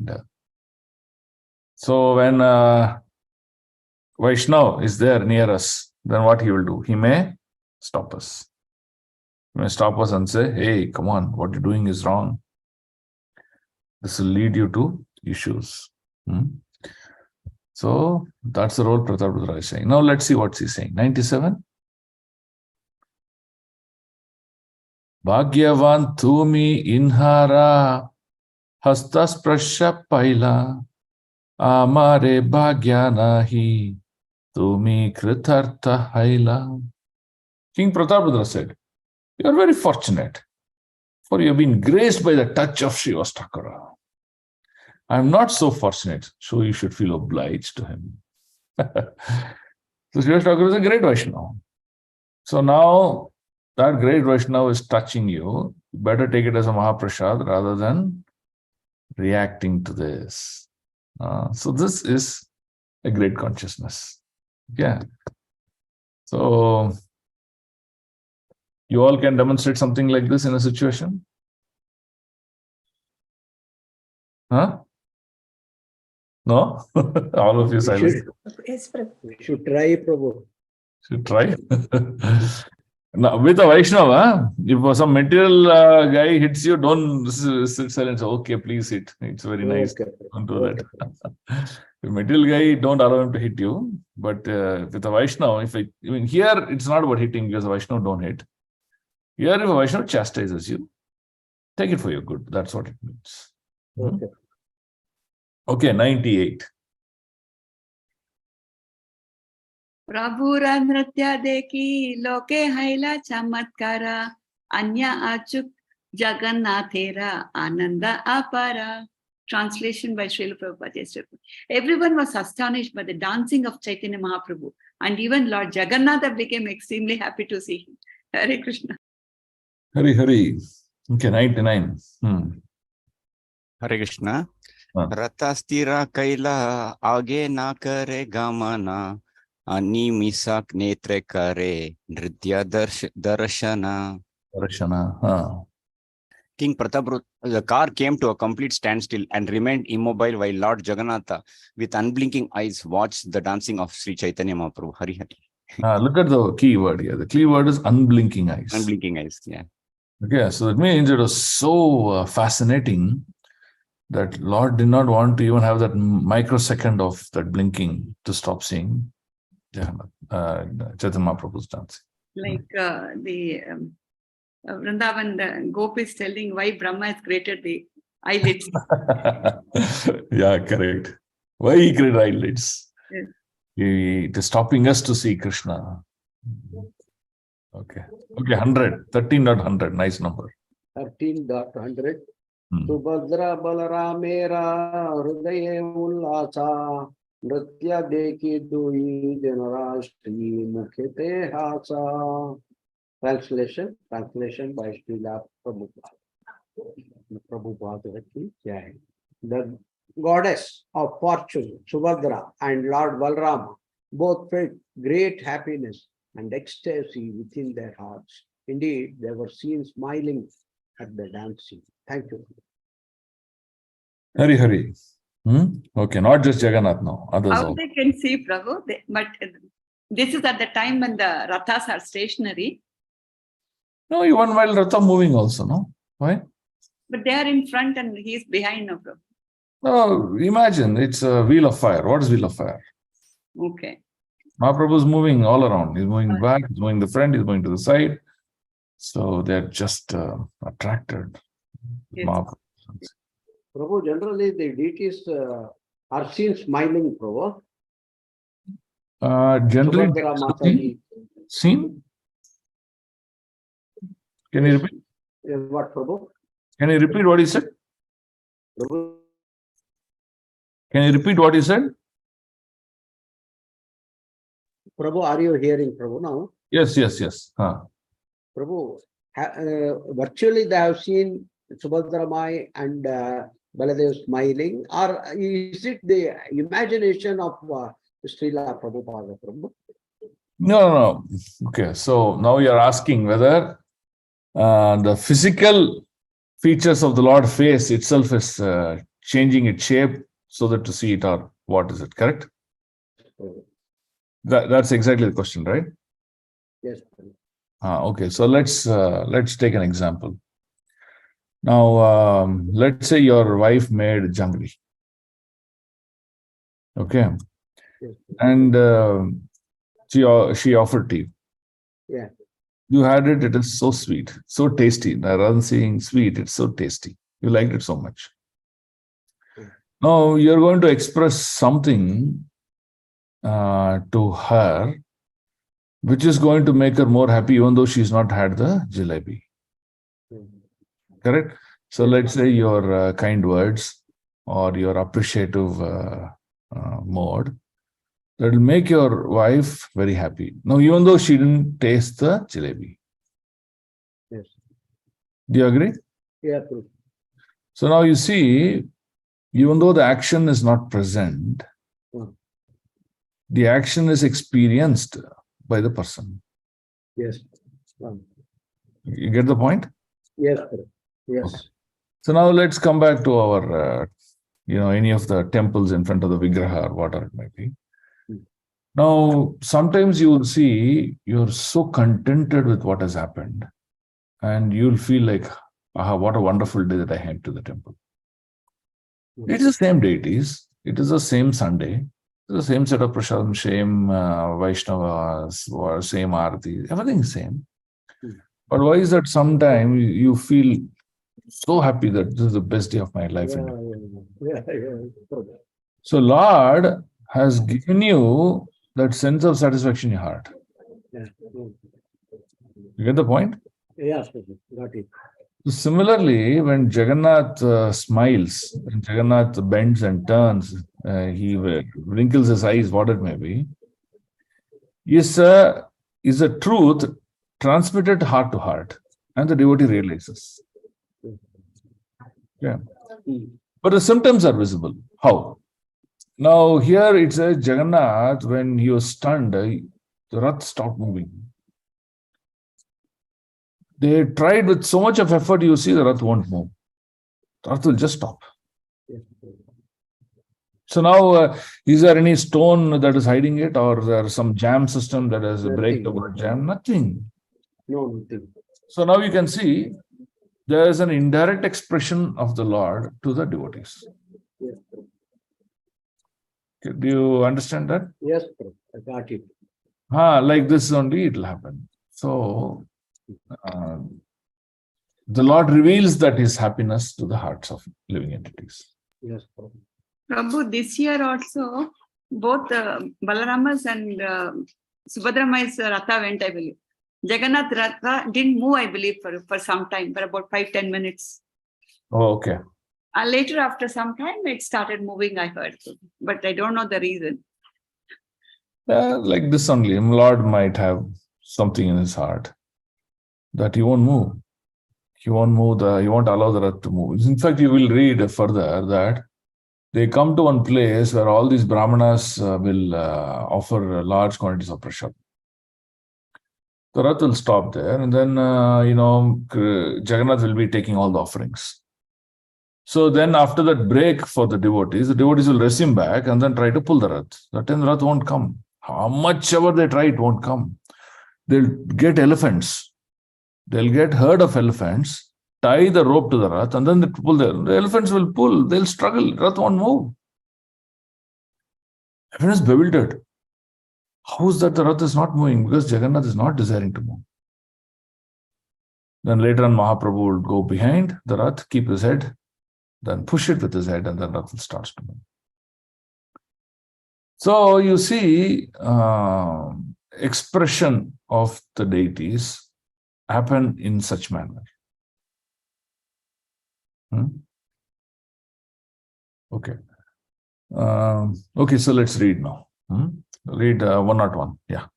mind. So when Vaishnav is there near us, then what he will do? He may stop us. He may stop us and say, hey, come on, what you're doing is wrong. This will lead you to issues. So that's the role Pratarudra is saying. Now let's see what he's saying. 97. Bhagyavan tumi inhara hastasprasha paila amare bhagyanahi tumi kritartha haila. King Pratarudra said, you are very fortunate, for you have been graced by the touch of Srivastakara. I am not so fortunate, so you should feel obliged to him. So Srivastakara is a great Vaishnava. So now that great Vaishnava is touching you, you better take it as a Mahaprasad rather than reacting to this. So this is a great consciousness. Yeah. So you all can demonstrate something like this in a situation? Huh? No? All of you silent. We should try, Prabhu. Should try. Now, with a Vaishnava, if some material guy hits you, don't sit silent. Okay, please hit. It's very nice. Okay. Don't do that. The material guy, don't allow him to hit you. But with a Vaishnava, here it's not about hitting because a Vaishnava don't hit. Here, if a Vaishnava chastises you, take it for your good. That's what it means. Okay. Okay, 98. Prabhura nritya deki loke haila chamatkara anya achuk jagannathera ananda apara. Translation by Srila Prabhupada. Everyone was astonished by the dancing of Chaitanya Mahaprabhu, and even Lord Jagannatha became extremely happy to see him. Hare Krishna. Hari. Okay, 99. Hare Krishna. Ratha stira kaila age na kare gamana ani misak netre kare nritya darshana. King Pratap, the car came to a complete standstill and remained immobile while Lord Jagannatha, with unblinking eyes, watched the dancing of Sri Chaitanya Mahaprabhu. Hari. Look at the key word here. The key word is unblinking eyes. Unblinking eyes, yeah. Okay, so it means it was so fascinating that Lord did not want to even have that microsecond of that blinking to stop seeing Chaitanya Mahaprabhu's dancing. Like the Vrindavan, the Gopi is telling why Brahma has created the eyelids. Yeah, correct. Why he created eyelids? Yes. It is stopping us to see Krishna. Okay, 100. 13.100. Nice number. 13.100. Subhadra Balaramera Hrudaye Ullasa Nritya Deki Dui Janarashti Mukhite Hasa. Translation by Srila Prabhupada. The goddess of fortune, Subhadra, and Lord Balrama both felt great happiness and ecstasy within their hearts. Indeed, they were seen smiling at the dancing. Thank you. Hari. Okay, not just Jagannath now, others How also. they can see Prabhu, but this is at the time when the Rathas are stationary. No, even while Ratha moving also, no? Why? But they are in front and he is behind now, Prabhu. No, imagine, it's a wheel of fire. What is wheel of fire? Okay. Mahaprabhu is moving all around. He's moving back, he's moving the front, he's going to the side. So they're just attracted. Yes. Prabhu, generally the deities are seen smiling, Prabhu. Generally, seen? Can you repeat? What, Prabhu? Can you repeat what he said? Prabhu? Can you repeat what he said? Prabhu, are you hearing, Prabhu, now? Yes. Prabhu, virtually they have seen Subhadra Mai and Baladev smiling, or is it the imagination of Srila Prabhupada, Prabhu? No. Okay, so now you're asking whether the physical features of the Lord's face itself is changing its shape so that to see it, or what is it, correct? That's exactly the question, right? Yes. Okay, so let's take an example. Now, let's say your wife made jangri. Okay, Yes. and she offered tea. Yeah. You had it, it is so sweet, so tasty. Rather than saying sweet, it's so tasty. You liked it so much. Now you're going to express something to her, which is going to make her more happy, even though she's not had the jalebi. Correct? So let's say your kind words or your appreciative mode that will make your wife very happy. Now, even though she didn't taste the jalebi. Yes. Do you agree? Yeah. So now you see, even though the action is not present, the action is experienced by the person. Yes. You get the point? Yes. Yes. Okay. So now let's come back to our, any of the temples in front of the Vigraha or whatever it might be. Now, sometimes you will see you're so contented with what has happened, and you'll feel like, what a wonderful day that I came to the temple. It is the same deities. It is the same Sunday. The same set of prasadam, same Vaishnavas, or same Aarti, everything is same. But why is that sometimes you feel so happy that this is the best day of my life? So Lord has given you that sense of satisfaction in your heart. You get the point? Yes, got it. Similarly, when Jagannath smiles, when Jagannath bends and turns, he wrinkles his eyes, what it may be, is a truth transmitted heart to heart, and the devotee realizes. Yeah. But the symptoms are visible. How? Now, here it says Jagannath, when he was stunned, the Rath stopped moving. They tried with so much of effort, you see the Rath won't move. The Rath will just stop. So now, is there any stone that is hiding it, or there some jam system that has a break the jam? Nothing. No, nothing. So now you can see there is an indirect expression of the Lord to the devotees. Yes. Do you understand that? Yes, I got it. Like this only it will happen. So the Lord reveals that his happiness to the hearts of living entities. Yes. Prabhu, this year also, both Balarama's and Subhadrama's Ratha went, I believe. Jagannath Ratha didn't move, I believe, for some time, for about 5-10 minutes. Oh, okay. Later, after some time, it started moving, I heard. But I don't know the reason. Like this only, Lord might have something in his heart that he won't move. He won't move, he won't allow the Rath to move. In fact, you will read further that they come to one place where all these Brahmanas will offer large quantities of prasad. The Rath will stop there, and then, Jagannath will be taking all the offerings. So then after that break for the devotees will resume back and then try to pull the Rath. That time the Rath won't come. How much ever they try, it won't come. They'll get elephants. They'll get herd of elephants, tie the rope to the Rath, and then they pull the elephants will pull. They'll struggle. Rath won't move. Everyone is bewildered. How is that the Rath is not moving? Because Jagannath is not desiring to move. Then later on, Mahaprabhu will go behind the Rath, keep his head, then push it with his head, and then Rath will start to move. So you see, expression of the deities happen in such manner. Okay. Okay, so let's read now. Read 101. Yeah.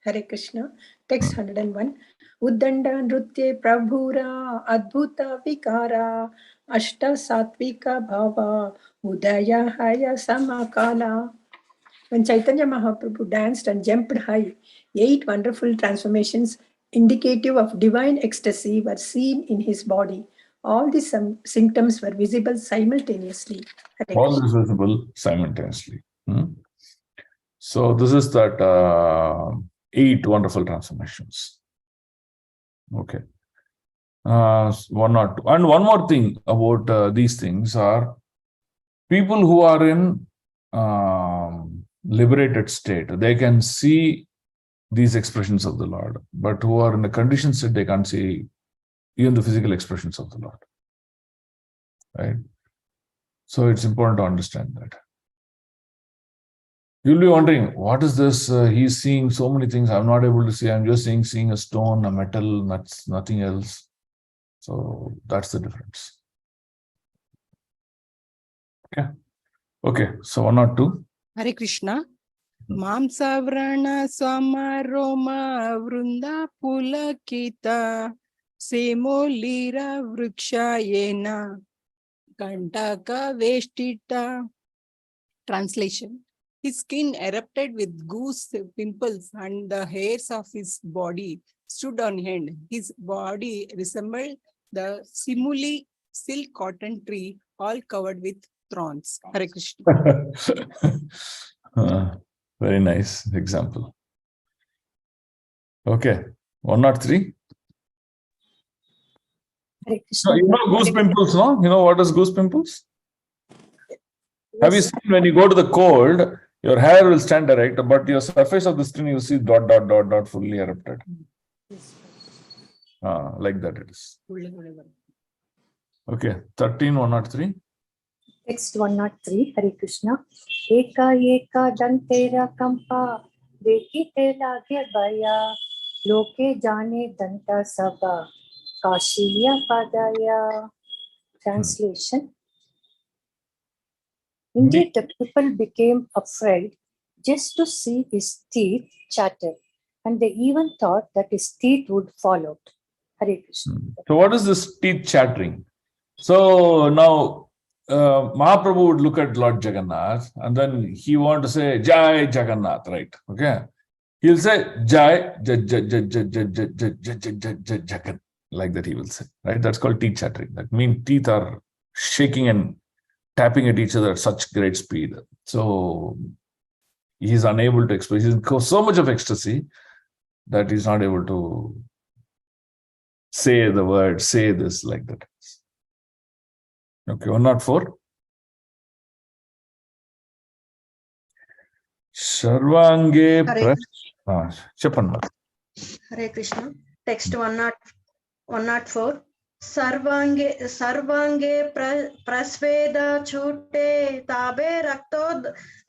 Hare Krishna. Text 101. Uddanda nrutye prabhura adbhuta vikara ashta satvika bhava udaya haya samakala. When Chaitanya Mahaprabhu danced and jumped high, 8 wonderful transformations indicative of divine ecstasy were seen in his body. All these symptoms were visible simultaneously. Hare All Krishna. is visible simultaneously. So this is that 8 wonderful transformations. Okay. One or two. And one more thing about these things are people who are in liberated state, they can see these expressions of the Lord, but who are in a conditioned state, they can't see even the physical expressions of the Lord. Right? So it's important to understand that. You'll be wondering, what is this? He's seeing so many things I'm not able to see. I'm just seeing a stone, a metal, nothing else. So that's the difference. Okay. Okay. So 1 or 2. Hare Krishna. Mamsavrana Swamaroma Vrunda Pulakita Semolira Vriksha Yena Kantaka Veshtita. Translation. His skin erupted with goose pimples and the hairs of his body stood on end. His body resembled the simuli silk cotton tree all covered with thorns. Hare Krishna. Very nice example. Okay. 1 or 3. Hare So Krishna. you know goose pimples, no? You know what is goose pimples? Have you seen when you go to the cold, your hair will stand erect, but your surface of the skin you see dot fully erupted. Like that it is. Okay, 13, 1 or 3. Text 103, Hare Krishna. Eka eka dantera kampa, dekhi te lage baya, loke jane danta sabha, kashiya padaya. Translation. Indeed, the people became afraid just to see his teeth chatter, and they even thought that his teeth would fall out. Hare Krishna. So what is this teeth chattering? So now Mahaprabhu would look at Lord Jagannath and then he want to say Jai Jagannath, right? Okay. He'll say Jai Jagan, like that he will say, right? That's called teeth chattering. That means teeth are shaking and tapping at each other at such great speed. So he's unable to express. He's in so much of ecstasy that he's not able to say the word, say this like that. Okay, 1 or 4. Sarvange Chapan. Hare Krishna. Text 104. Sarvange prasveda chute tabe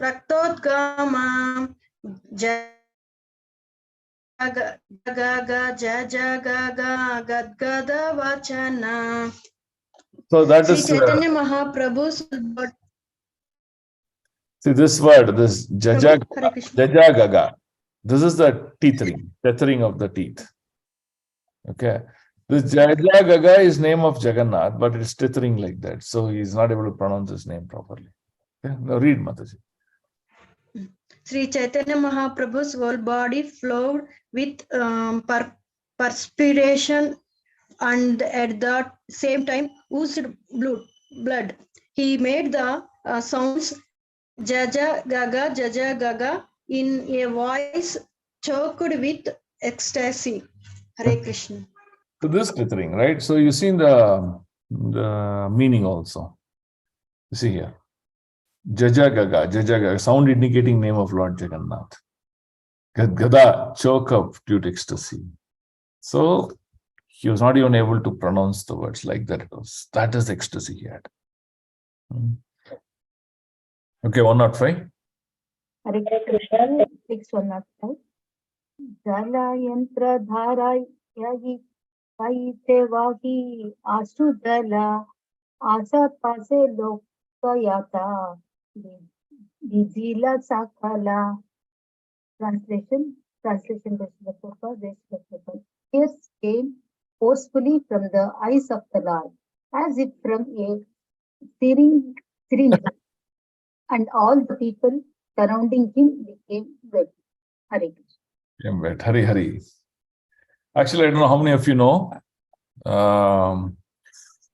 raktodgama jagaga jajagaga gadgada vachana. So that Sri is Chaitanya Mahaprabhu's see this word, this Hare Krishna. jajagaga. This is the tethering of the teeth. Okay. This jajagaga is name of Jagannath, but it's tethering like that. So he's not able to pronounce his name properly. Okay. Now read, Mataji. Sri Chaitanya Mahaprabhu's whole body flowed with perspiration and at the same time oozed blood. He made the sounds Jaja Gaga in a voice choked with ecstasy. Hare Krishna. So this tethering, right? So you see the meaning also. You see here. Jaja, sound indicating name of Lord Jagannath. Gada, choke up due to ecstasy. So he was not even able to pronounce the words like that. It was. That is the ecstasy he had. Okay, 105. Hare Krishna. Text 105. Jala yantra dhara yahi kaite vahi asudala asa pase lokayata dijila sakala. Translation. Tears came forcefully from the eyes of the Lord, as if from a syringe, and all the people surrounding him became wet. Hare Krishna. Hari. Actually, I don't know how many of you know.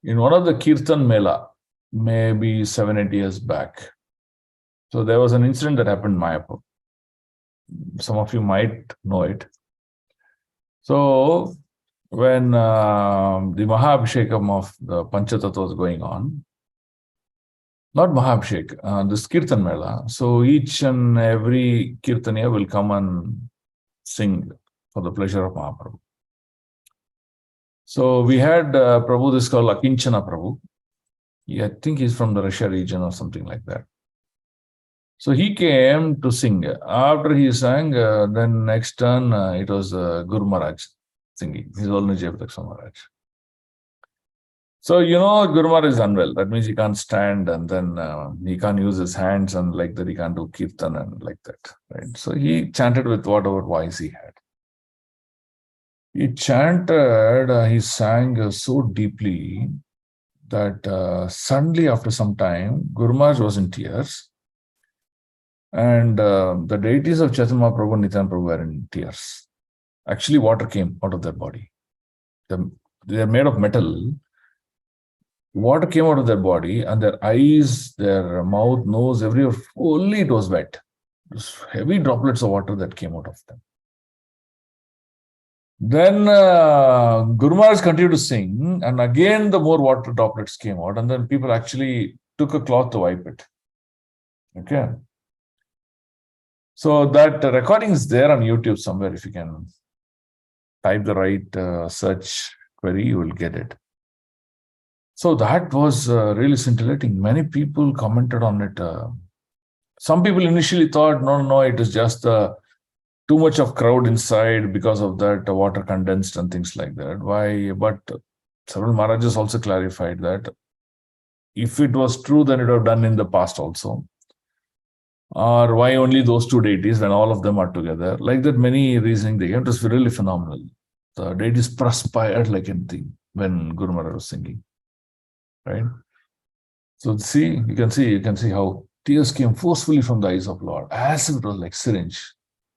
in one of the Kirtan Mela, maybe 7-8 years back. So there was an incident that happened in Mayapur. Some of you might know it. So when the Mahabhishekam of the Panchatattva was going on, not Mahabhishek, this Kirtan Mela. So each and every Kirtaniya will come and sing for the pleasure of Mahaprabhu. So we had Prabhu, this called Akinchana Prabhu. I think he's from the Russia region or something like that. So he came to sing. After he sang, then next turn it was Guru Maharaj singing. He's only Jayapataksha Maharaj. So, Guru Maharaj is unwell. That means he can't stand, and then he can't use his hands, and like that he can't do kirtan and like that. Right? So he chanted with whatever voice he had. He chanted, he sang so deeply that suddenly after some time, Guru Maharaj was in tears. And the deities of Chaitanya Mahaprabhu and Nityananda Prabhu were in tears. Actually, water came out of their body. They are made of metal. Water came out of their body, and their eyes, their mouth, nose, everywhere, only it was wet. It was heavy droplets of water that came out of them. Then Guru Maharaj continued to sing, and again the more water droplets came out, and then people actually took a cloth to wipe it. Okay. So that recording is there on YouTube somewhere. If you can type the right search query, you will get it. So that was really scintillating. Many people commented on it. Some people initially thought, no, it is just too much of crowd inside because of that water condensed and things like that. Why? But several Maharajas also clarified that if it was true, then it would have done in the past also. Or why only those two deities when all of them are together? Like that, many reasoning they gave. It was really phenomenal. The deities perspired like anything when Guru Maharaj was singing. Right? So you can see how tears came forcefully from the eyes of Lord, as if it was like syringe.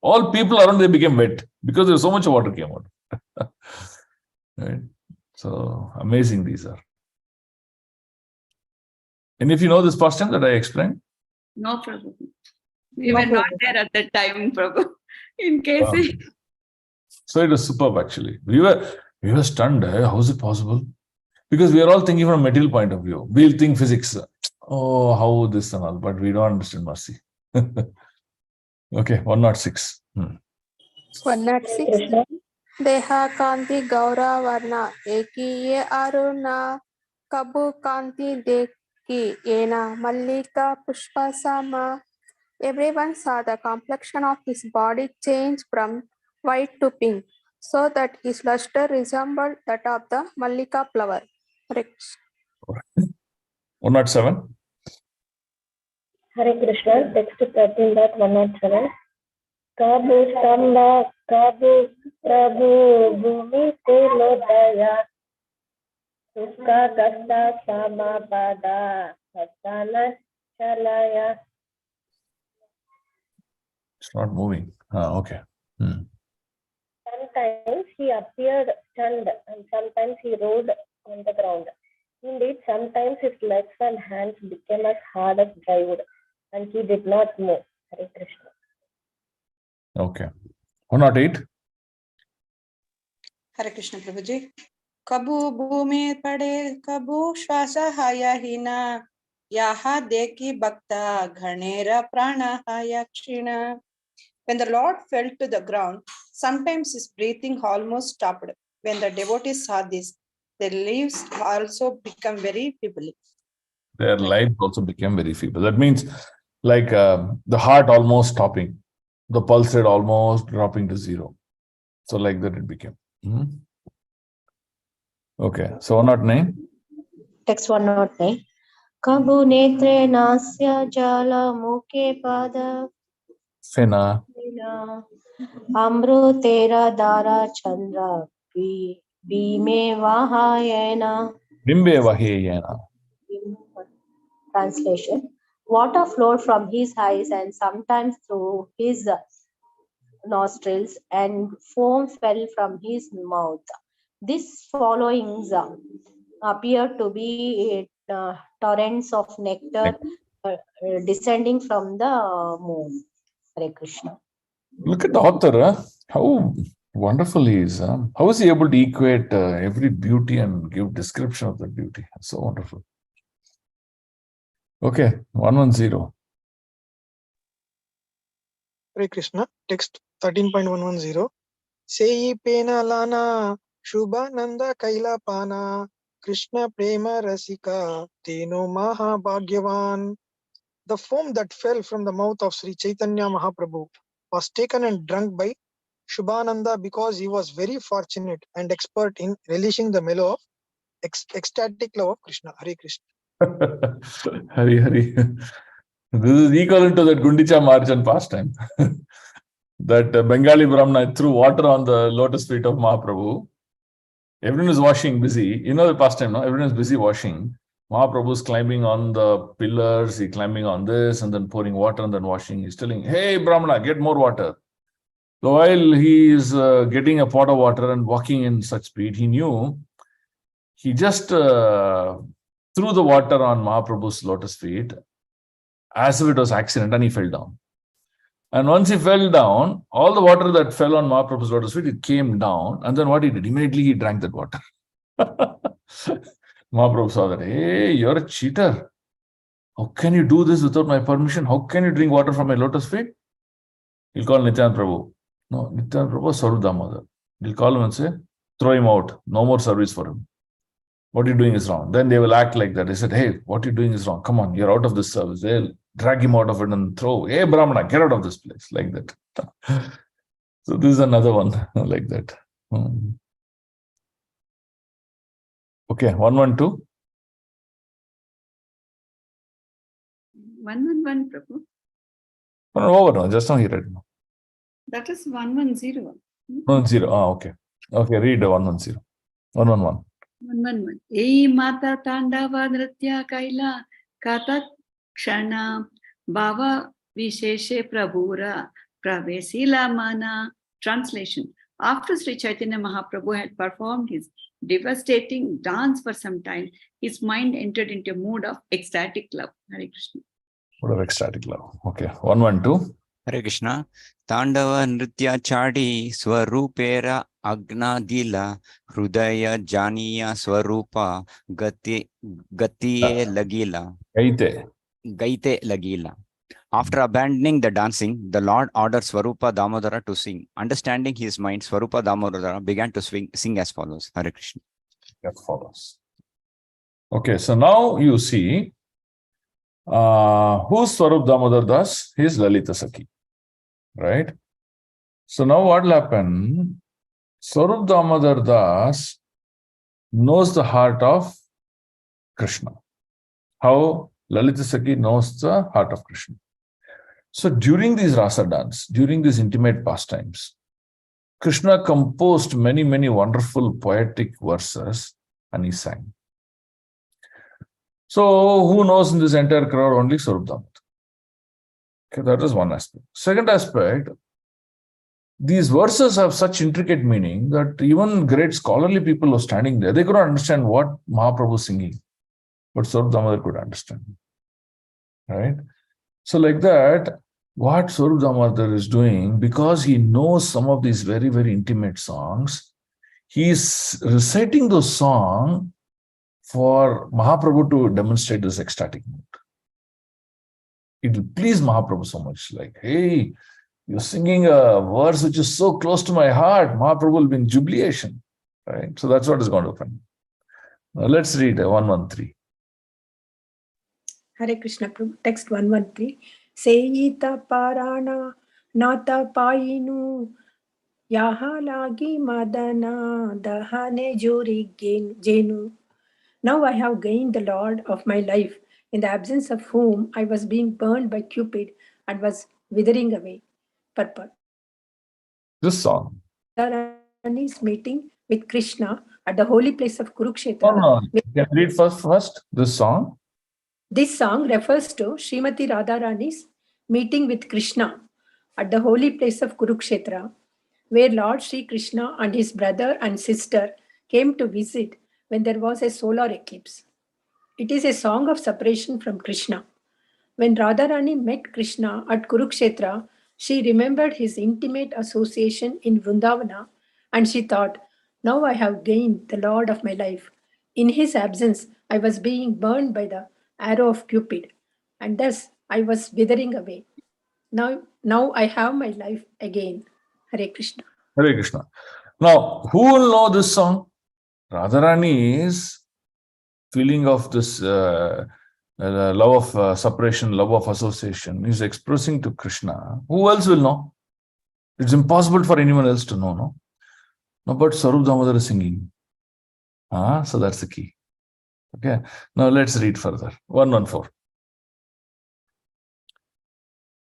All people around they became wet because there was so much water came out. Right? So amazing these are. And if you know this pastime that I explained? No, Prabhu. We were not there at that time, Prabhu. In case. So it was superb actually. We were stunned. How is it possible? Because we are all thinking from a material point of view. We'll think physics. Oh, how this and all, but we don't understand mercy. Okay, 106. 106. Deha Kanti Gaura Varna Eki Ye Aruna Kabu Kanti Deki Ena Mallika Pushpa Sama. Everyone saw the complexion of his body change from white to pink, so that his luster resembled that of the Mallika flower. 107. Hare Krishna, text 13.107. Kabu Stamba, Kabu Prabhu, Bhumi Telo Daya, Suska Gasta Samapada, Satana Chalaya. It's not moving. Okay. Sometimes he appeared stunned and sometimes he rolled on the ground. Indeed, sometimes his legs and hands became as hard as drywood and he did not move. Hare Krishna. Okay. 108. Hare Krishna Prabhuji. Kabu bhumi pade, kabu shwasa haya hina, yaha deki bhakta ghanera prana haya kshina. When the Lord fell to the ground, sometimes his breathing almost stopped. When the devotees saw this, their lives also become very feeble. Their lives also became very feeble. That means like the heart almost stopping, the pulse rate almost dropping to zero. So like that it became. Okay, so 109. Text 109. Kabu netre nasya jala muke pada. Fena. Amru tera dara chandra bime vahayena. Bimbe vahayena. Translation. Water flowed from his eyes and sometimes through his nostrils, and foam fell from his mouth. This following appear to be torrents of nectar descending from the moon. Hare Krishna. Look at the author, huh? How wonderful he is. Huh? How is he able to equate every beauty and give description of the beauty? So wonderful. Okay, 110. Hare Krishna. Text 13.110. Seyi pena lana Shubha Nanda Kaila Pana Krishna Prema Rasika Teno Maha Bhagyavan. The foam that fell from the mouth of Sri Chaitanya Mahaprabhu was taken and drunk by Shubhananda because he was very fortunate and expert in relishing the mellow of ecstatic love of Krishna. Hare Krishna. Hari Hari. This is equivalent to that Gundicha Marjan pastime. That Bengali Brahmana threw water on the lotus feet of Mahaprabhu. Everyone is washing busy. You know the pastime, no? Everyone is busy washing. Mahaprabhu is climbing on the pillars, he climbing on this and then pouring water and then washing. He's telling, hey, Brahmana, get more water. So while he is getting a pot of water and walking in such speed, he knew he just threw the water on Mahaprabhu's lotus feet as if it was accident and he fell down. And once he fell down, all the water that fell on Mahaprabhu's lotus feet, it came down. And then what he did? Immediately he drank that water. Mahaprabhu saw that, hey, you're a cheater. How can you do this without my permission? How can you drink water from my lotus feet? He'll call Nityananda Prabhu. No, Nityananda Prabhu is Sarup Damodar. He'll call him and say, throw him out. No more service for him. What you're doing is wrong. Then they will act like that. They said, hey, what you're doing is wrong. Come on, you're out of this service. They'll drag him out of it and throw, hey, Brahmana, get out of this place. Like that. So this is another one like that. Okay, 112. 111, Prabhu. Over now, just now he read. That is 110. 110. Okay. Okay, read 110. 111. 111. Ei mata tandava nritya kaila kata kshana bhava visheshe prabhura pravesila mana. Translation. After Sri Chaitanya Mahaprabhu had performed his devastating dance for some time, his mind entered into a mood of ecstatic love. Hare Krishna. Mood of ecstatic love. Okay. 112. Hare Krishna. Tandava Nritya Chadi Swarupera Agnadila Hrudaya Janiya Swarupa Gatiye Lagila. Gaite Lagila. After abandoning the dancing, the Lord ordered Swarupa Damodara to sing. Understanding his mind, Swarupa Damodara began to sing as follows. Hare Krishna. As follows. Okay, so now you see who's Swarup Damodar Das? He is Lalita Sakhi. Right? So now what will happen? Swarup Damodar Das knows the heart of Krishna. How Lalita Sakhi knows the heart of Krishna. So during these rasa dance, during these intimate pastimes, Krishna composed many, many wonderful poetic verses and he sang. So who knows in this entire crowd? Only Swarup Damodar. Okay, that is one aspect. Second aspect, these verses have such intricate meaning that even great scholarly people who are standing there, they couldn't understand what Mahaprabhu is singing, but Swarup Damodar could understand. Right? So like that, what Swarup Damodar is doing, because he knows some of these very, very intimate songs, he is reciting those songs for Mahaprabhu to demonstrate this ecstatic mood. It will please Mahaprabhu so much. Like, hey, you're singing a verse which is so close to my heart. Mahaprabhu will be in jubilation. Right? So that's what is going to happen. Now let's read 113. Hare Krishna Prabhu. Text 113. Seyita parana nata painu yaha lagi madana dahane jori jenu. Now I have gained the Lord of my life, in the absence of whom I was being burned by Cupid and was withering away. Purport. This song. Radharani's meeting with Krishna at the holy place of Kurukshetra. No. Can you read first this song? This song refers to Srimati Radharani's meeting with Krishna at the holy place of Kurukshetra, where Lord Sri Krishna and his brother and sister came to visit when there was a solar eclipse. It is a song of separation from Krishna. When Radharani met Krishna at Kurukshetra, she remembered his intimate association in Vrindavana and she thought, now I have gained the Lord of my life. In his absence, I was being burned by the arrow of Cupid, and thus I was withering away. Now I have my life again. Hare Krishna. Hare Krishna. Now, who will know this song? Radharani's feeling of this love of separation, love of association is expressing to Krishna. Who else will know? It's impossible for anyone else to know, no? No, but Sarup Damodar is singing. So that's the key. Okay. Now let's read further. 114.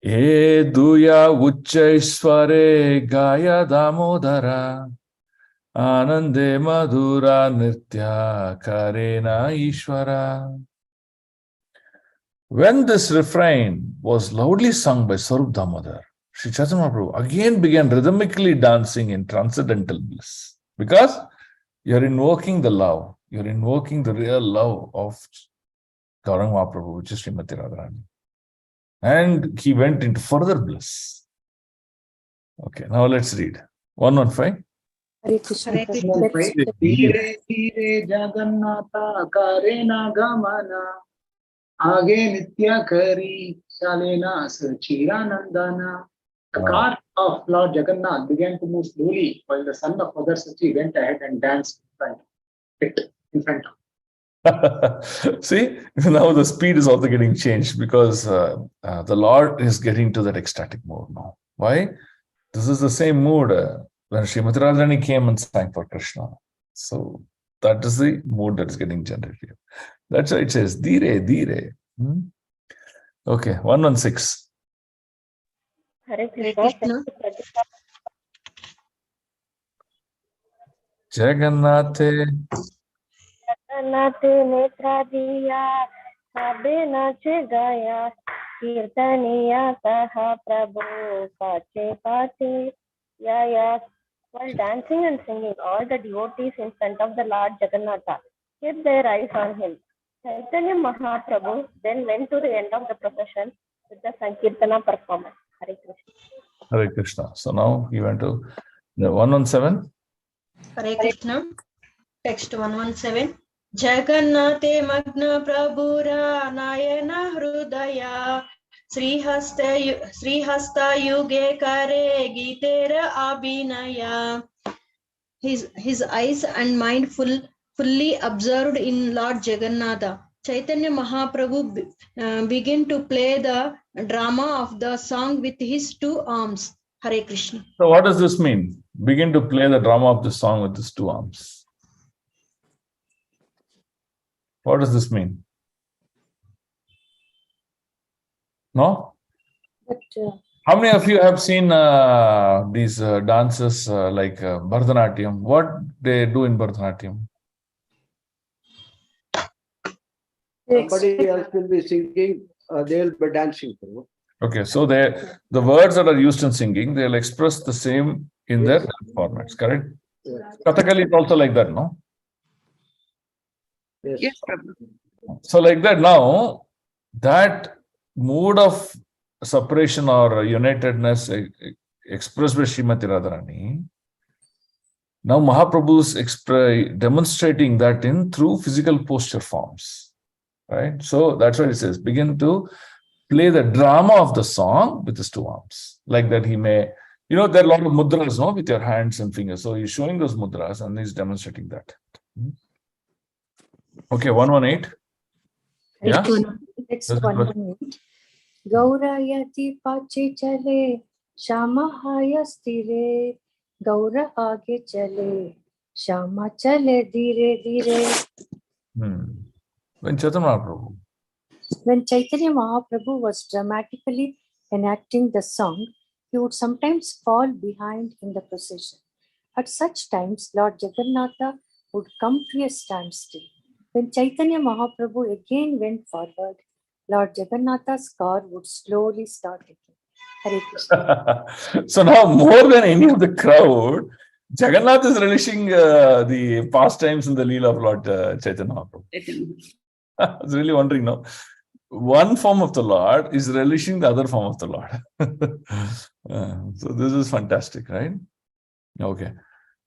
E duya uchaisware gaya damodara anande madhura nitya karena ishvara. When this refrain was loudly sung by Sarup Damodar, Sri Chaitanya Mahaprabhu again began rhythmically dancing in transcendental bliss. Because you're invoking the love, you're invoking the real love of Gauranga Mahaprabhu, which is Srimati Radharani. And he went into further bliss. Okay, now let's read. 115. Hare Krishna. Hare Krishna. धीरे धीरे जगन्नाथ करेना गमना आगे नित्य करी शालेना सचिरानंदना. The cart of Lord Jagannath began to move slowly while the son of Mother Sachi went ahead and danced in front of. See, now the speed is also getting changed because the Lord is getting to that ecstatic mode now. Why? This is the same mood when Srimati Radharani came and sang for Krishna. So that is the mood that is getting generated. That's why it says, Dire, Dire. Okay, 116. Hare Hare Krishna. Krishna. Jagannathe. Jagannath Netra दिया सबे नाच गाया कीर्तनिया कहा प्रभु पाचे पाचे. Yeah. While dancing and singing, all the devotees in front of the Lord Jagannatha kept their eyes on him. Caitanya Mahaprabhu then went to the end of the procession with the Sankirtana performance. Hare Krishna. Hare Krishna. So now he went to the 117. Hare Krishna. Text 117. Jagannate Magna Prabhura Nayana Hrudaya Srihasta Yuge Kare Gitera Abhinaya. His eyes and mind fully absorbed in Lord Jagannatha. Chaitanya Mahaprabhu began to play the drama of the song with his two arms. Hare Krishna. So what does this mean? Begin to play the drama of the song with his two arms. What does this mean? No? But, How many of you have seen these dances like Bharatanatyam? What they do in Bharatanatyam? Somebody else will be singing, they will be dancing. Okay, so the words that are used in singing, they'll express the same in their formats, correct? Yes. Kathakali is also like that, no? Yes, Prabhu. So like that now, that mood of separation or unitedness expressed by Srimati Radharani, now Mahaprabhu is demonstrating that in through physical posture forms, right? So that's what it says, begin to play the drama of the song with his two arms. Like that he may, there are a lot of mudras, no, with your hands and fingers. So he's showing those mudras and he's demonstrating that. Okay, 118. Yeah? Next 118. Gaurayati pache chale, Shama hayastire, Gaura aage chale, Shama chale dire dire. When Chaitanya Mahaprabhu. When Chaitanya Mahaprabhu was dramatically enacting the song, he would sometimes fall behind in the procession. At such times, Lord Jagannatha would come to a standstill. When Chaitanya Mahaprabhu again went forward, Lord Jagannatha's car would slowly start again. Hare Krishna. So now, more than any of the crowd, Jagannath is relishing the pastimes in the Lila of Lord Chaitanya Mahaprabhu. I was really wondering now. One form of the Lord is relishing the other form of the Lord. So this is fantastic, right? Okay.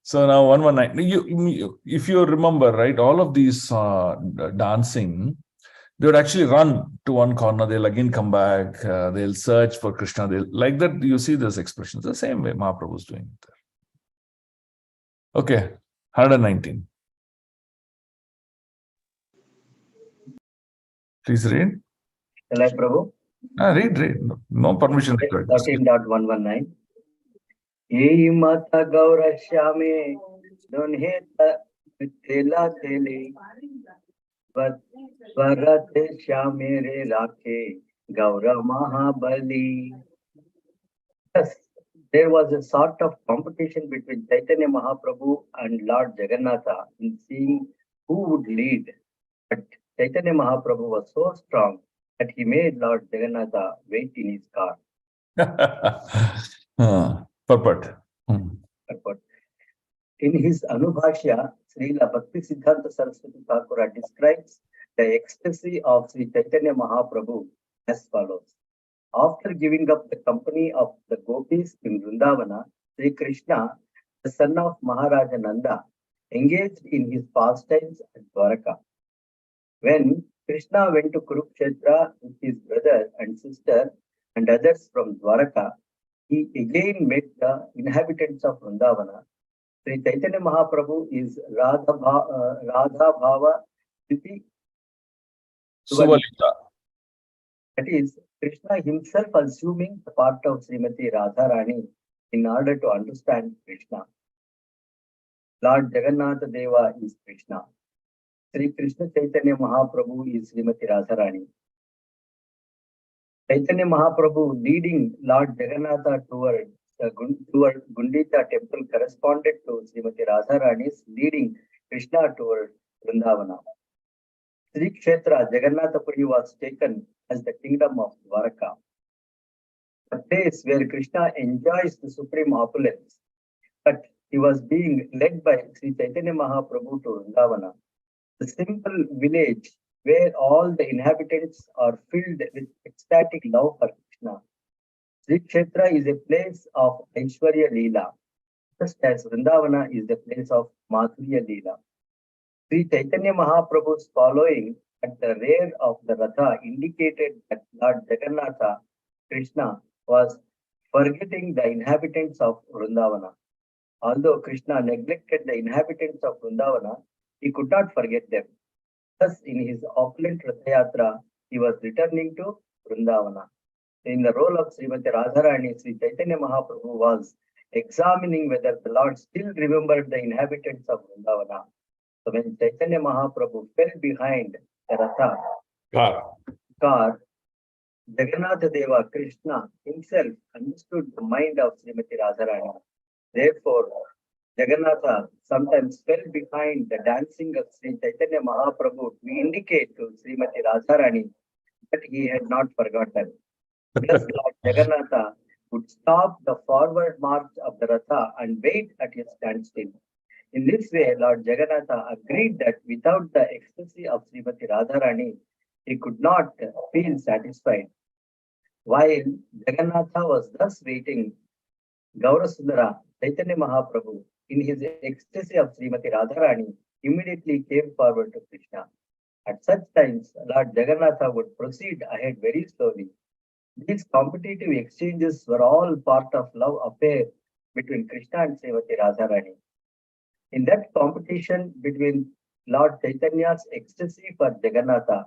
So now 119. If you remember, right, all of these dancing, they would actually run to one corner. They'll again come back. They'll search for Krishna. They'll, like that, you see those expressions. The same way Mahaprabhu is doing it there. Okay. 119. Please read. Shall I, Prabhu? Read. No permission required. 13.119. Ye mata gaura shyame donhe tela tele varate shyame re rakhe gaura mahabali. Yes, there was a sort of competition between Chaitanya Mahaprabhu and Lord Jagannatha in seeing who would lead. But Chaitanya Mahaprabhu was so strong that he made Lord Jagannatha wait in his car. Purport. Purport. In his Anubhashya, Srila Bhakti Siddhanta Saraswati Thakura describes the ecstasy of Sri Chaitanya Mahaprabhu as follows. After giving up the company of the gopis in Vrindavana, Sri Krishna, the son of Maharaja Nanda, engaged in his pastimes at Dwaraka. When Krishna went to Kurukshetra with his brother and sister and others from Dwaraka, he again met the inhabitants of Vrindavana. Sri Chaitanya Mahaprabhu is Radha Bhava Sthiti Suvalita. That is, Krishna himself assuming the part of Srimati Radharani in order to understand Krishna. Lord Jagannatha Deva is Krishna. Sri Krishna Chaitanya Mahaprabhu is Srimati Radharani. Chaitanya Mahaprabhu leading Lord Jagannatha toward Gundita temple corresponded to Srimati Radharani's leading Krishna toward Vrindavana. Sri Kshetra Jagannathapuri was taken as the kingdom of Dwaraka, a place where Krishna enjoys the supreme opulence. But he was being led by Sri Chaitanya Mahaprabhu to Vrindavana, the simple village where all the inhabitants are filled with ecstatic love for Krishna. Sri Kshetra is a place of Aishwarya Lila, just as Vrindavana is the place of Madhurya Lila. Sri Chaitanya Mahaprabhu's following at the rear of the Ratha indicated that Lord Jagannatha Krishna was forgetting the inhabitants of Vrindavana. Although Krishna neglected the inhabitants of Vrindavana, he could not forget them. Thus, in his opulent Ratha Yatra, he was returning to Vrindavana. In the role of Srimati Radharani, Sri Chaitanya Mahaprabhu was examining whether the Lord still remembered the inhabitants of Vrindavana. So when Chaitanya Mahaprabhu fell behind the Ratha car, Jagannatha Deva Krishna himself understood the mind of Srimati Radharani. Therefore, Jagannatha sometimes fell behind the dancing of Sri Chaitanya Mahaprabhu to indicate to Srimati Radharani that he had not forgotten. Thus, Lord Jagannatha would stop the forward march of the Ratha and wait at his standstill. In this way, Lord Jagannatha agreed that without the ecstasy of Srimati Radharani, he could not feel satisfied. While Jagannatha was thus waiting, Gaurasundara, Chaitanya Mahaprabhu, in his ecstasy of Srimati Radharani, immediately came forward to Krishna. At such times, Lord Jagannatha would proceed ahead very slowly. These competitive exchanges were all part of love affair between Krishna and Srimati Radharani. In that competition between Lord Chaitanya's ecstasy for Jagannatha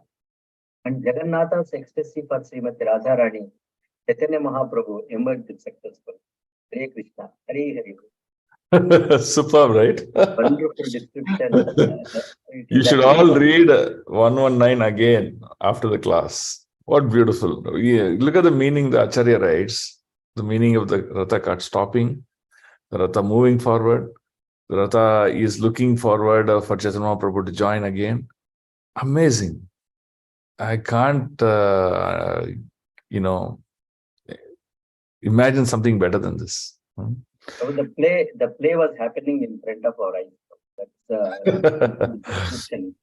and Jagannatha's ecstasy for Srimati Radharani, Chaitanya Mahaprabhu emerged successful. Hare Krishna, Hare Hare. Superb, right? Wonderful description. You should all read 119 again after the class. What beautiful. Yeah, look at the meaning the Acharya writes, the meaning of the Ratha cart stopping, the Ratha moving forward. The Ratha is looking forward for Chaitanya Mahaprabhu to join again. Amazing. I can't, imagine something better than this. So the play was happening in front of our eyes. That's description.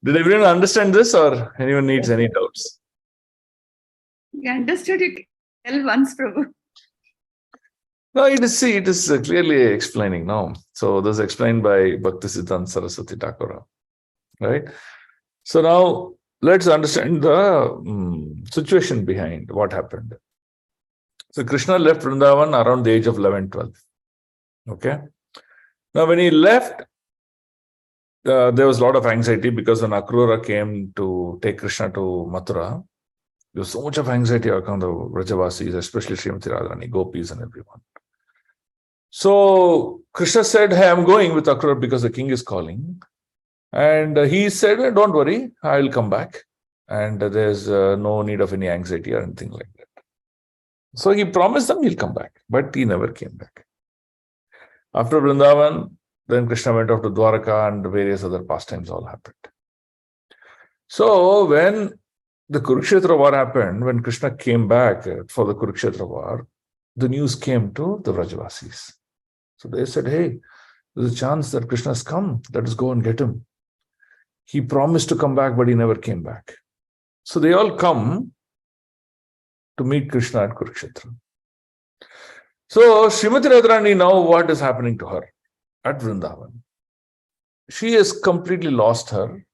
Did everyone understand this, or anyone needs any doubts? You understood it. Tell once, Prabhu. No, it is clearly explaining now. So this is explained by Bhaktisiddhanta Saraswati Thakura, right? So now let's understand the situation behind what happened. So Krishna left Vrindavan around the age of 11, 12. Okay. Now when he left, there was a lot of anxiety because when Akrura came to take Krishna to Mathura, there was so much of anxiety around the Vrajavasis, especially Srimati Radharani, gopis and everyone. So Krishna said, hey, I'm going with Akrura because the king is calling. And he said, don't worry, I'll come back. And there's no need of any anxiety or anything like that. So he promised them he'll come back, but he never came back. After Vrindavan, then Krishna went off to Dwaraka and various other pastimes all happened. So when the Kurukshetra war happened, when Krishna came back for the Kurukshetra war, the news came to the Vrajavasis. So they said, hey, there's a chance that Krishna has come. Let us go and get him. He promised to come back, but he never came back. So they all come to meet Krishna at Kurukshetra. So Srimati Radharani, now what is happening to her at Vrindavan? She has completely lost her,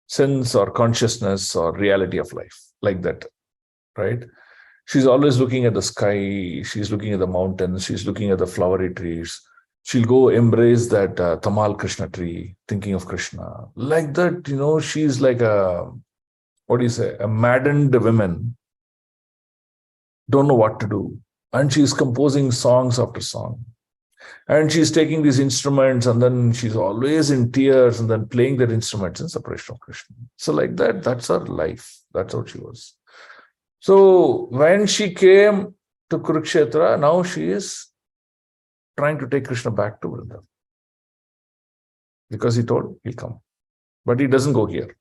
sense or consciousness or reality of life, like that, right? She's always looking at the sky, she's looking at the mountains, she's looking at the flowery trees. She'll go embrace that Tamal Krishna tree, thinking of Krishna. Like that, she's like a maddened woman, don't know what to do. And she's composing songs after song. And she's taking these instruments and then she's always in tears and then playing their instruments in separation of Krishna. So like that, that's her life. That's how she was. So when she came to Kurukshetra, now she is trying to take Krishna back to Vrindavan. Because he told he'll come. But he doesn't go here.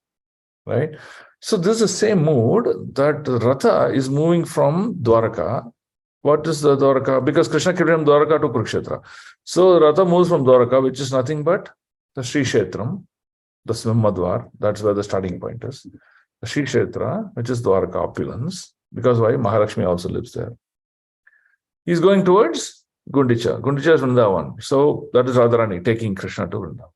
Right? So this is the same mood that Ratha is moving from Dwaraka. What is the Dwaraka? Because Krishna came from Dwaraka to Kurukshetra. So Ratha moves from Dwaraka, which is nothing but the Sri Kshetram, the Swimadwar. That's where the starting point is. The Sri Kshetra, which is Dwaraka opulence. Because why? Mahalakshmi also lives there. He's going towards Gundicha. Gundicha is Vrindavan. So that is Radharani taking Krishna to Vrindavan.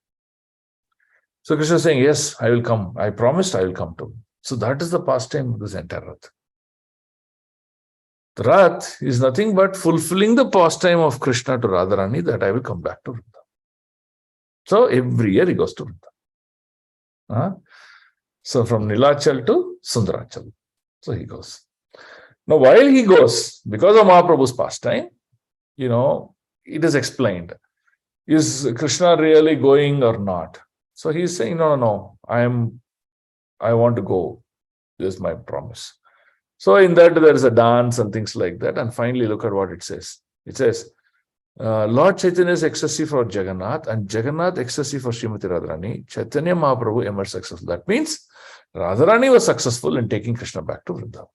So Krishna is saying, yes, I will come. I promised I will come to him. So that is the pastime of this entire Rath. The Rath is nothing but fulfilling the pastime of Krishna to Radharani that I will come back to Vrindavan. So every year he goes to Vrindavan. So from Nilachal to Sundarachal. So he goes. Now while he goes, because of Mahaprabhu's pastime, it is explained. Is Krishna really going or not? So he's saying, no, I want to go. This is my promise. So in that there is a dance and things like that. And finally look at what it says. It says, Lord Chaitanya is ecstasy for Jagannath and Jagannath ecstasy for Srimati Radharani. Chaitanya Mahaprabhu emerged successful. That means Radharani was successful in taking Krishna back to Vrindavan.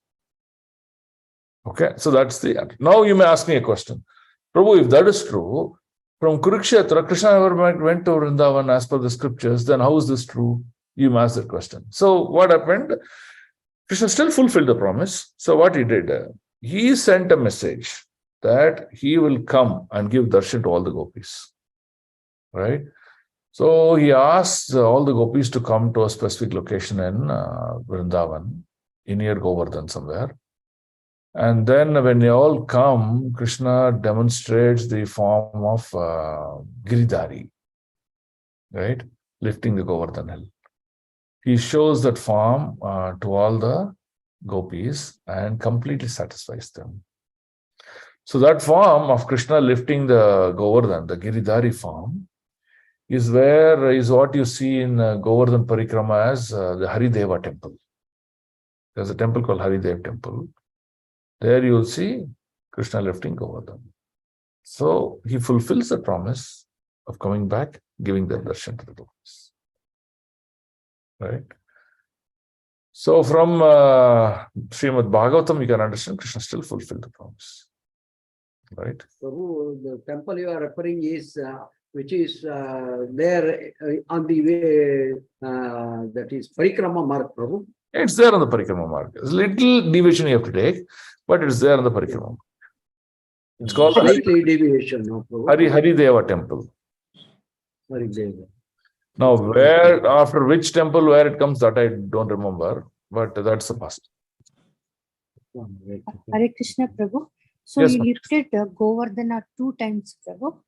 Okay, so that's the... Now you may ask me a question. Prabhu, if that is true, from Kurukshetra, Krishna never went to Vrindavan as per the scriptures, then how is this true? You may ask that question. So what happened? Krishna still fulfilled the promise. So what he did, he sent a message that he will come and give darshan to all the gopis. Right? So he asked all the gopis to come to a specific location in Vrindavan, near Govardhan somewhere. And then when they all come, Krishna demonstrates the form of Giridhari, right? Lifting the Govardhan hill. He shows that form to all the gopis and completely satisfies them. So that form of Krishna lifting the Govardhan, the Giridhari form, is what you see in Govardhan Parikrama as the Harideva temple. There's a temple called Haridev temple. There you will see Krishna lifting Govardhan. So he fulfills the promise of coming back, giving the darshan to the gopis. Right? So from Srimad Bhagavatam, you can understand Krishna still fulfilled the promise. Right? Prabhu, the temple you are referring is which is there on the way that is Parikrama Marg, Prabhu. It's there on the Parikrama Marg. It's a little deviation you have to take, but it's there on the Parikrama Marg. It's called Slightly deviation, no, Prabhu. Harideva temple. Harideva. Now, where, after which temple, where it comes, that I don't remember, but that's the past. Hare Krishna, Prabhu. So Yes, you ma'am. lifted Govardhana 2 times, Prabhu.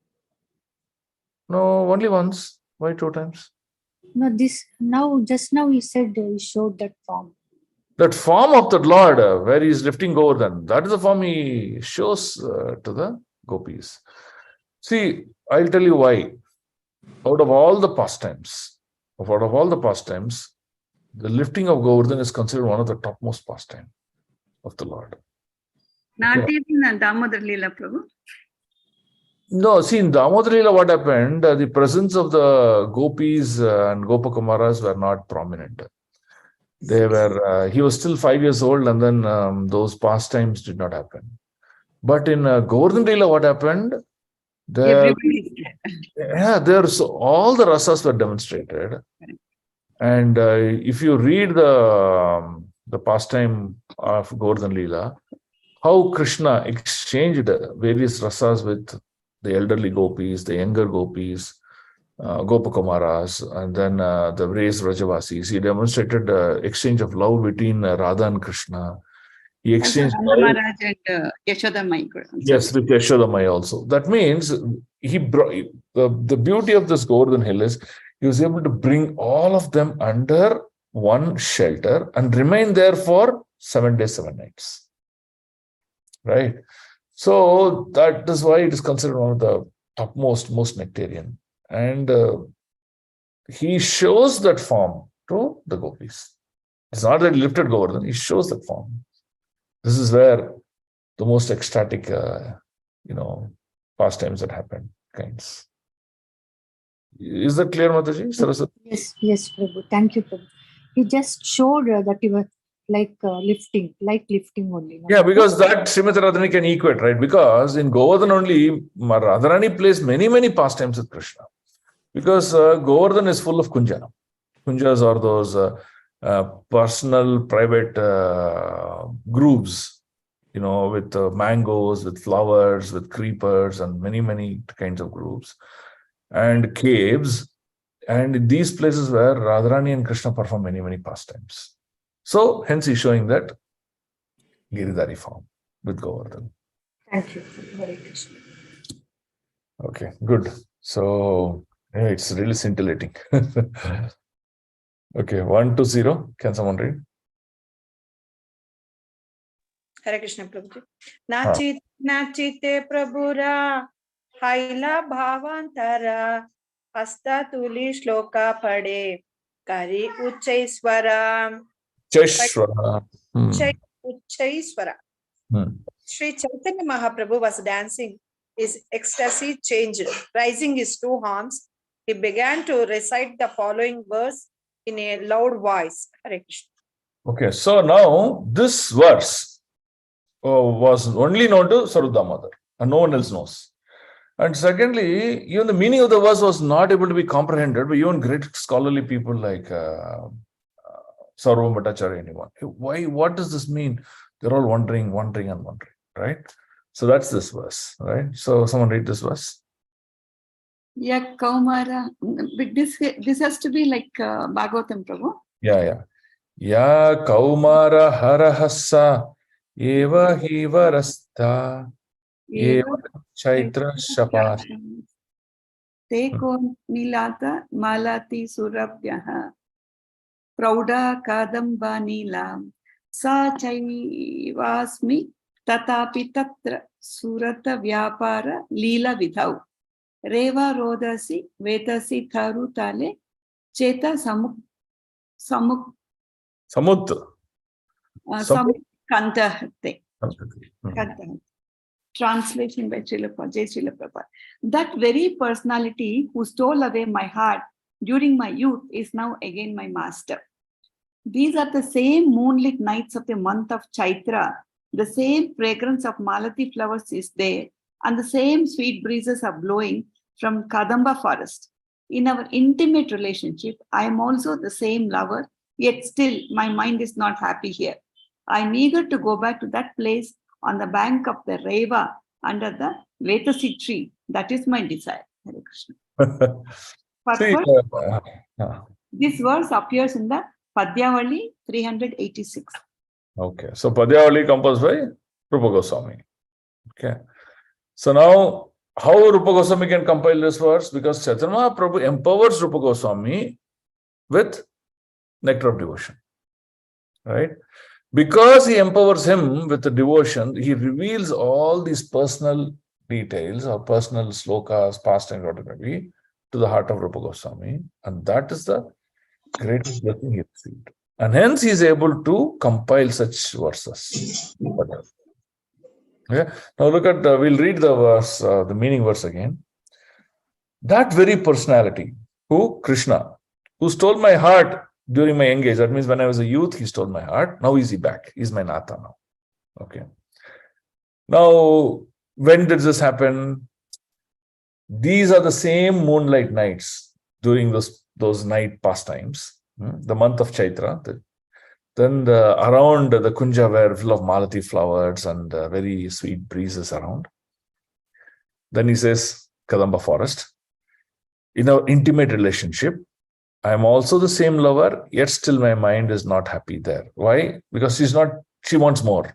No, only once. Why 2 times? No, just now you said you showed that form. That form of that Lord, where he is lifting Govardhan, that is the form he shows to the gopis. See, I'll tell you why. Out of all the pastimes, the lifting of Govardhan is considered one of the topmost pastimes of the Lord. Not Okay. even Damodar Lila, Prabhu. No, see, in Damodar Lila, what happened, the presence of the gopis and Gopakumaras were not prominent. They were, he was still 5 years old, and then those pastimes did not happen. But in Govardhan Lila, what happened? Everybody. There's all the rasas were demonstrated. And if you read the pastime of Govardhan Lila, how Krishna exchanged various rasas with the elderly gopis, the younger gopis, Gopakumaras, and then the various Vrajavasis. He demonstrated exchange of love between Radha and Krishna. He exchanged Maharaj and Yashodamai. yes, with Yashodamai also. That means he brought the beauty of this Govardhan Hill is he was able to bring all of them under one shelter and remain there for 7 days, 7 nights. Right? So that is why it is considered one of the topmost, most nectarian. And he shows that form to the gopis. It's not that he lifted Govardhan, he shows that form. This is where the most ecstatic, pastimes that happen, kinds. Is that clear, Mataji? Saraswati? Yes, Prabhu. Thank you, Prabhu. He just showed that you were like lifting only. No? Yeah, because that Srimati Radharani can equate, right? Because in Govardhan only, Radharani plays many, many pastimes with Krishna. Because Govardhan is full of kunja. Kunjas are those personal, private grooves, with mangoes, with flowers, with creepers, and many, many kinds of grooves. And caves. And these places where Radharani and Krishna perform many, many pastimes. So, hence he's showing that Giridhari form with Govardhan. Thank you. Hare Krishna. Okay, good. So, it's really scintillating. Okay, 1 to 0. Can someone read? Hare Krishna, Prabhuji. Nachite Prabhura, Haila Bhavantara, Hasta Tuli Shloka Pade, Kari Uchaiswara. Chaishwara. Uchaiswara. Sri Chaitanya Mahaprabhu was dancing. His ecstasy changed. Raising his 2 arms, he began to recite the following verse in a loud voice. Hare Krishna. Okay, so now this verse was only known to Sarup Damodar, and no one else knows. And secondly, even the meaning of the verse was not able to be comprehended by even great scholarly people like Sarvam Bhattacharya, anyone. Why? What does this mean? They're all wondering, right? So that's this verse, right? So someone read this verse. Yeah, Kaumara. But this has to be like Bhagavatam, Prabhu. Yeah. Ya Kaumara Harahasa Eva Hivarasta Eva Chaitra Shapas. Teko Nilata Malati Surabhyaha Prauda Kadamba Nilam Sa Chaivasmi Tatapi Tatra Surata Vyapara Lila Vidhau Reva Rodasi Vedasi Tharutale Cheta Kantahate. Translation by Srila Prabhupada. That very personality who stole away my heart during my youth is now again my master. These are the same moonlit nights of the month of Chaitra. The same fragrance of malati flowers is there, and the same sweet breezes are blowing from Kadamba forest. In our intimate relationship, I am also the same lover, yet still my mind is not happy here. I am eager to go back to that place on the bank of the Reva under the Vetasi tree. That is my desire. Hare Krishna. See, This verse appears in the Padyavali 386. okay, so Padyavali composed by Rupa Goswami. Okay, so now how Rupa Goswami can compile this verse? Because Chaitanya Mahaprabhu empowers Rupa Goswami with nectar of devotion, right? Because he empowers him with the devotion, he reveals all these personal details or personal slokas, pastimes, whatever it may be, to the heart of Rupa Goswami, and that is the greatest blessing he received. And hence he is able to compile such verses. Okay. Now look at, we'll read the verse, the meaning verse again. That very personality, who? Krishna, who stole my heart during my young age. That means when I was a youth, he stole my heart. Now is he back? He's my Natha now. Okay. Now, when did this happen? These are the same moonlight nights during those night pastimes. The month of Chaitra. Then around the Kunja were full of malati flowers and very sweet breezes around. Then he says, Kadamba forest. In our intimate relationship, I am also the same lover, yet still my mind is not happy there. Why? Because she wants more.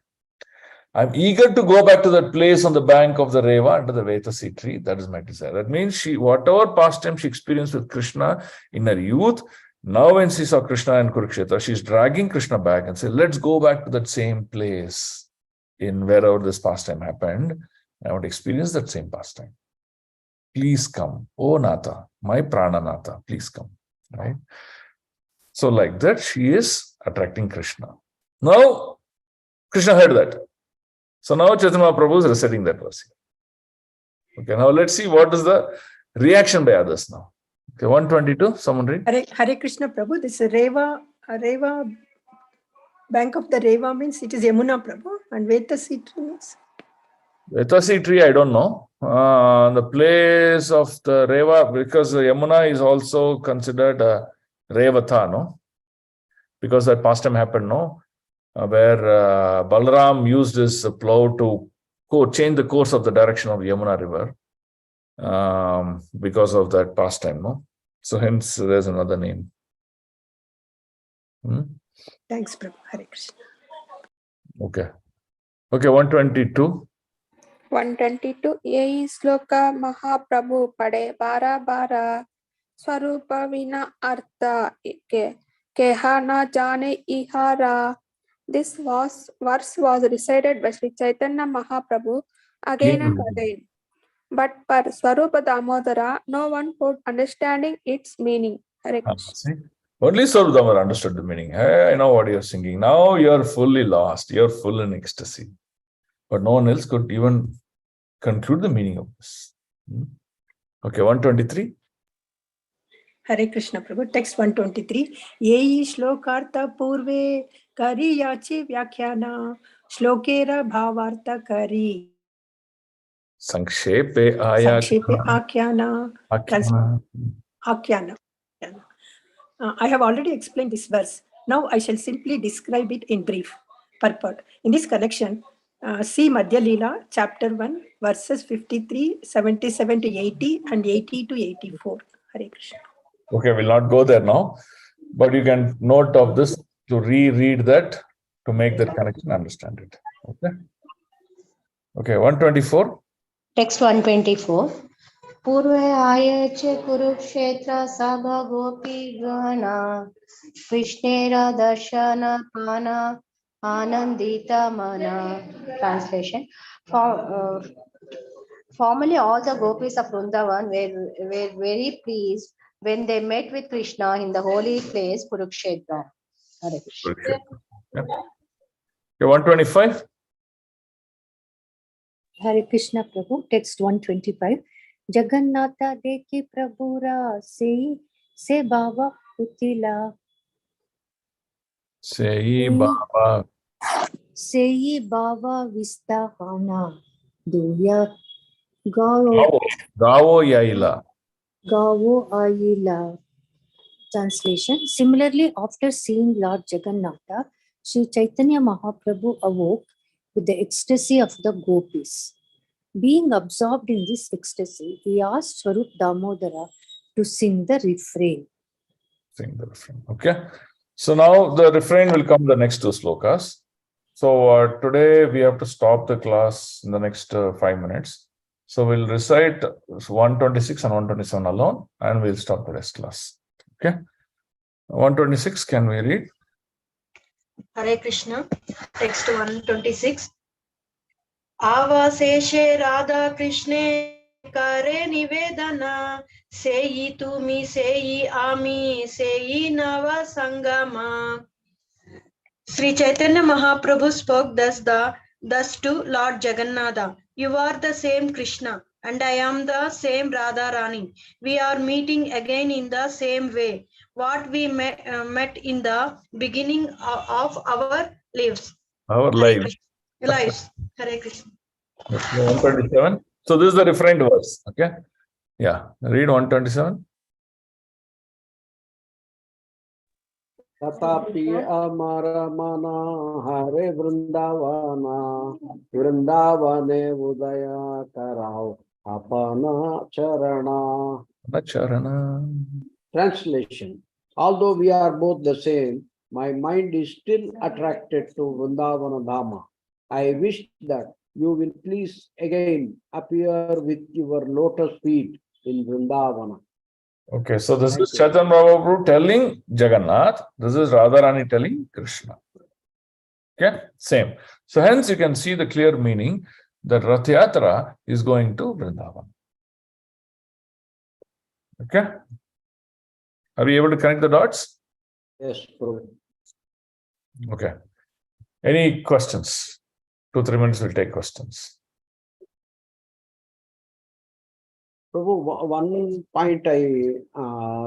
I'm eager to go back to that place on the bank of the Reva under the Vetasi tree. That is my desire. That means whatever pastime she experienced with Krishna in her youth, now when she saw Krishna in Kurukshetra, she's dragging Krishna back and say, let's go back to that same place in wherever this pastime happened. I want to experience that same pastime. Please come. Oh Natha, my Prananatha, please come. Right? So like that, she is attracting Krishna. Now, Krishna heard that. So now Chaitanya Mahaprabhu is reciting that verse here. Okay, now let's see what is the reaction by others now. Okay, 122, someone read. Hare Krishna Prabhu, this Reva bank of the Reva means it is Yamuna Prabhu, and Vetasi tree means? Vetasi tree, I don't know. The place of the Reva, because Yamuna is also considered Revatha, no? Because that pastime happened, no? Where Balram used his plow to change the course of the direction of Yamuna river because of that pastime, no? So hence there's another name. Thanks, Prabhu. Hare Krishna. Okay. Okay, 122. 122. Yei sloka Mahaprabhu pade bara bara swarupa vina artha keha na jane ihara. This verse was recited by Sri Caitanya Mahaprabhu again and again. But for Swarupa Damodara, no one could understanding its meaning. Hare Krishna. Only Sarvadamar understood the meaning. Hey, I know what you're singing. Now you're fully lost. You're full in ecstasy. But no one else could even conclude the meaning of this. Okay, 123. Hare Krishna Prabhu. Text 123. Yei shlokartha purve kari yachi vyakhyana shlokera bhavartha kari. Sankshepe Akhyana. Akhyana. I have already explained this verse. Now I shall simply describe it in brief purport. In this connection, see Madya Lila, chapter 1, verses 53, 77 to 80 and 80 to 84. Hare Krishna. Okay, we'll not go there now, but you can note of this to reread that to make that connection, understand it. Okay. Okay, 124. Text 124. Purve ayache Kurukshetra sabha gopi gana Krishnera darshana pana anandita mana. Translation. Formerly, all the gopis of Vrindavan were very pleased when they met with Krishna in the holy place Kurukshetra. Hare Krishna. Yeah. Okay, 125. Hare Krishna Prabhu, text 125. Jagannatha deki Prabhura se baba utila. Sei Baba. Sei Baba Vistahana. Duya Gao Gavo Yaila. Gavo Ayila. Translation. Similarly, after seeing Lord Jagannatha, Sri Chaitanya Mahaprabhu awoke with the ecstasy of the gopis. Being absorbed in this ecstasy, he asked Swarup Damodara to sing the refrain. Sing the refrain. Okay. So now the refrain will come the next two slokas. So today we have to stop the class in the next 5 minutes. So we'll recite 126 and 127 alone, and we'll stop the rest class. Okay. 126, can we read? Hare Krishna. Text 126. Avaseshe Radha Krishne Kare Nivedana Seyi Tumi Seyi Ami Seyi Nava Sangama. Sri Chaitanya Mahaprabhu spoke thus to Lord Jagannatha. You are the same Krishna, and I am the same Radha Rani. We are meeting again in the same way. What we met in the beginning of our lives. Our Hare lives. Lives. Hare Krishna. 127. So this is the refrain verse. Okay. Yeah. Read 127. Tatapi amara mana hare vrindavana vrindavane udaya karao apana charana. Translation. Although we are both the same, my mind is still attracted to Vrindavana Dhama. I wish that you will please again appear with your lotus feet in Vrindavana. Okay, so this is Chaitanya Mahaprabhu telling Jagannath. This is Radharani telling Krishna. Okay, same. So hence you can see the clear meaning that Rath Yatra is going to Vrindavan. Okay. Are we able to connect the dots? Yes, Prabhu. Okay. Any questions? 2-3 minutes will take questions. Prabhu, one point I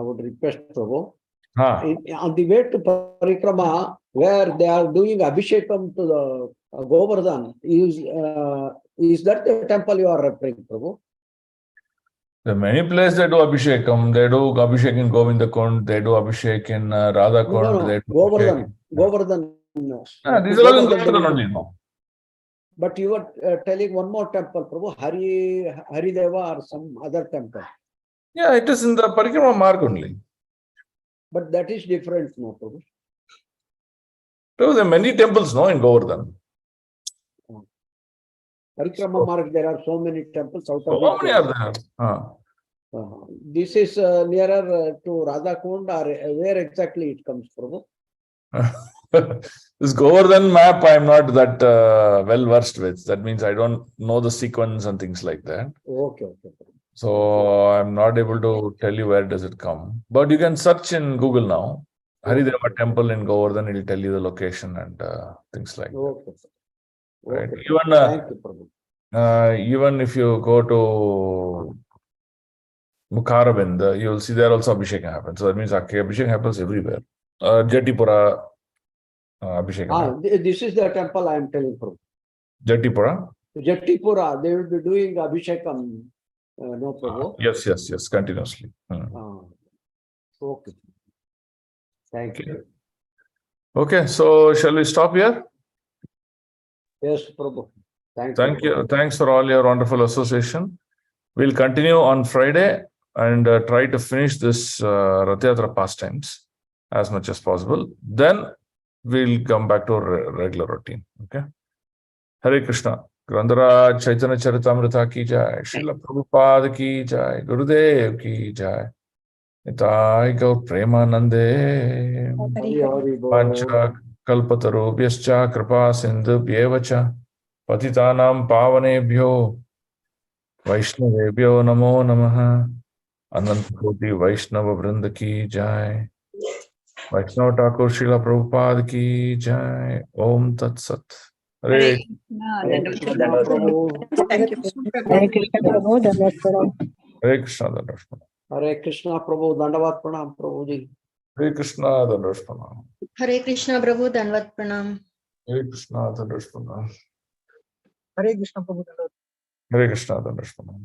would request, Prabhu. On the way to Parikrama, where they are doing Abhishekam to the Govardhan, is that the temple you are referring, Prabhu? There are many places they do Abhishekam. They do Abhishek in Govindakund. They do Abhishek in Radha Kund. No, Govardhan. Govardhan. These are all in Govardhan only, no? But you were telling one more temple, Prabhu, Harideva or some other temple. Yeah, it is in the Parikrama mark only. But that is different, no, Prabhu. So there are many temples, no, in Govardhan. Parikrama mark, there are so many temples out of How many are there? This is nearer to Radhakund, or where exactly it comes, Prabhu? This Govardhan map I am not that well versed with. That means I don't know the sequence and things like that. Okay. So I'm not able to tell you where does it come. But you can search in Google now. Harideva temple in Govardhan, it will tell you the location and things like that. Right. Even if you go to Mukharavind, you will see there also Abhishek happens. So that means Abhishek happens everywhere. Jetipura Abhishek. This is the temple I am telling from. Jetipura? Jetipura, they will be doing Abhishekam, no Prabhu. Yes, continuously. Okay. Thank you. Okay, so shall we stop here? Yes, Prabhu. Thank you. Thanks for all your wonderful association. We'll continue on Friday and try to finish this Rath Yatra pastimes as much as possible. Then we'll come back to a regular routine. Okay. Hare Krishna. Grandharaj Chaitanya Charitamrita ki jai. Srila Prabhupada ki jai. Gurudev ki jai. Nitai Gaur Premanande. Pancha Kalpatarubhyascha Kripa Sindhubhyevacha. Patitanam Pavanebhyo Vaishnavebhyo Namo Namaha. Anantakoti Vaishnava Vrinda ki jai. Vaishnava Thakur Srila Prabhupada ki jai. Om Tat Sat. Hare Krishna Prabhu. Hare Krishna Prabhu, Dandavat Pranam. Hare Krishna Dandavat Pranam. Hare Krishna Prabhu, Dandavat Pranam Prabhuji. Hare Krishna Dandavat Pranam. Hare Krishna Prabhu, Danvat Pranam. Hare Krishna, Dandavat Pranam. Hare Krishna Prabhu. Hare Krishna, Dandavat Pranam.